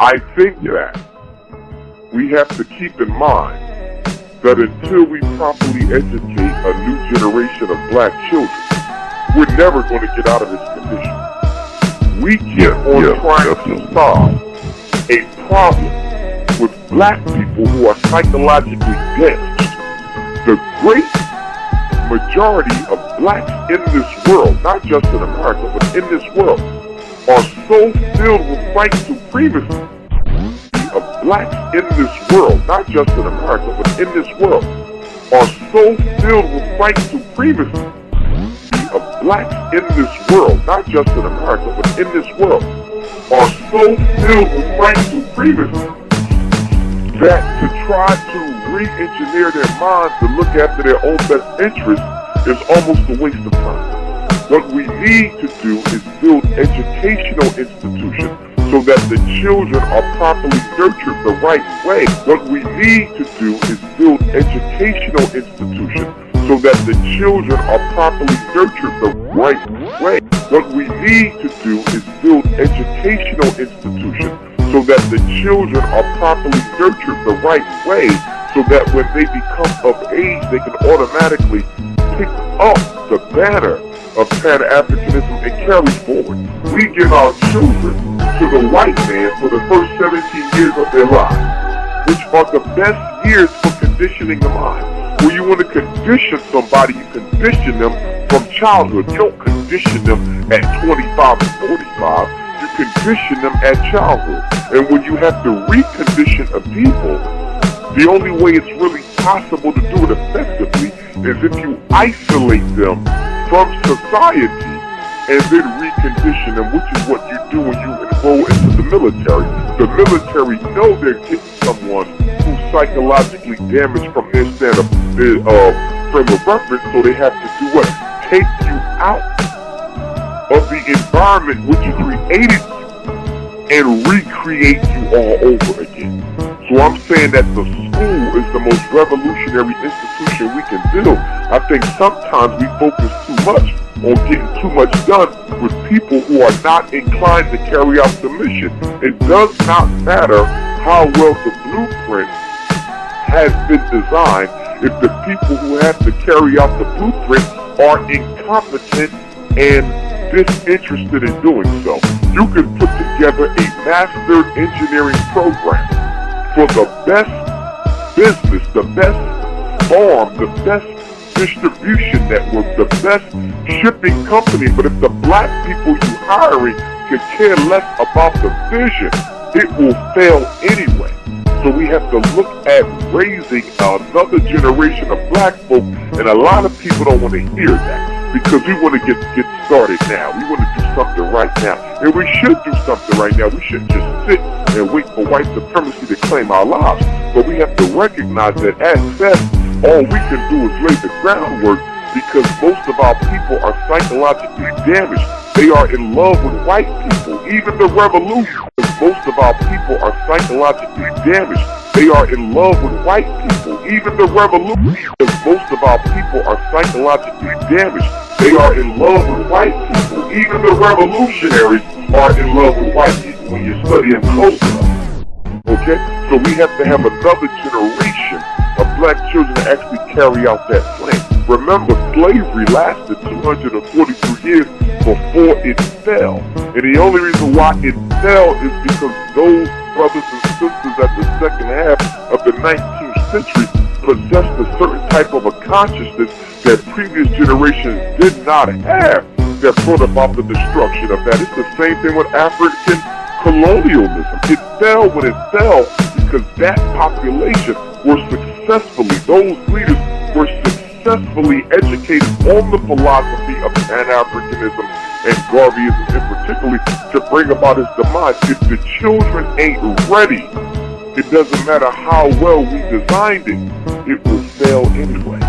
I think that we have to keep in mind that until we properly educate a new generation of black children, we're never going to get out of this condition. We keep on trying to solve a problem with black people who are psychologically damaged. The great majority of blacks in this world, not just in America, but in this world, are so filled with white supremacy. Of blacks in this world, not just in America, but in this world, are so filled with white supremacy. Of blacks in this world, not just in America, but in this world, are so filled with white supremacy that to try to re-engineer their minds to look after their own best interests is almost a waste of time. What we need to do is build educational institutions so that the children are properly nurtured the right way. What we need to do is build educational institutions so that the children are properly nurtured the right way. What we need to do is build educational institutions so that the children are properly nurtured the right way, so that when they become of age, they can automatically pick up the banner of Pan-Africanism and carry forward. We give our children to the white man for the first 17 years of their lives, which are the best years for conditioning the mind. When you want to condition somebody, you condition them from childhood. You don't condition them at 25 and 45. You condition them at childhood. And when you have to recondition a people, the only way it's really possible to do it effectively is if you isolate them from society and then recondition them, which is what you do when you enroll into the military. The military know they're getting someone who's psychologically damaged from their frame of reference, so they have to do what? Take you out of the environment which created you and recreate you all over again. So I'm saying that the school is the most revolutionary institution we can build. I think sometimes we focus too much on getting too much done with people who are not inclined to carry out the mission. It does not matter how well the blueprint has been designed if the people who have to carry out the blueprint are incompetent and disinterested in doing so. You can put together a mastered engineering program for the best business, the best farm, the best distribution network, the best shipping company, but if the black people you hiring can care less about the vision, it will fail anyway. So we have to look at raising another generation of black folk, and a lot of people don't want to hear that because we want to get started now. We want to do something right now, and we should do something right now. We shouldn't just sit and wait for white supremacy to claim our lives, but we have to recognize that at best, all we can do is lay the groundwork, because most of our people are psychologically damaged. They are in love with white people. Even the revolution, most of our people are psychologically damaged. They are in love with white people. Even the revolution, most of our people are psychologically damaged. They are in love with white people. Even the revolutionaries are in love with white people when you study them closely. Okay? So we have to have another generation of black children to actually carry out that plan. Remember, slavery lasted 243 years before it fell. And the only reason why it fell is because those brothers and sisters at the second half of the 19th century possessed a certain type of a consciousness that previous generations did not have, that brought about the destruction of that. It's the same thing with African colonialism. It fell when it fell because that population were successfully, those leaders were successfully educated on the philosophy of Pan-Africanism and Garveyism in particular to bring about its demise. If the children ain't ready, it doesn't matter how well we designed it, it will fail anyway.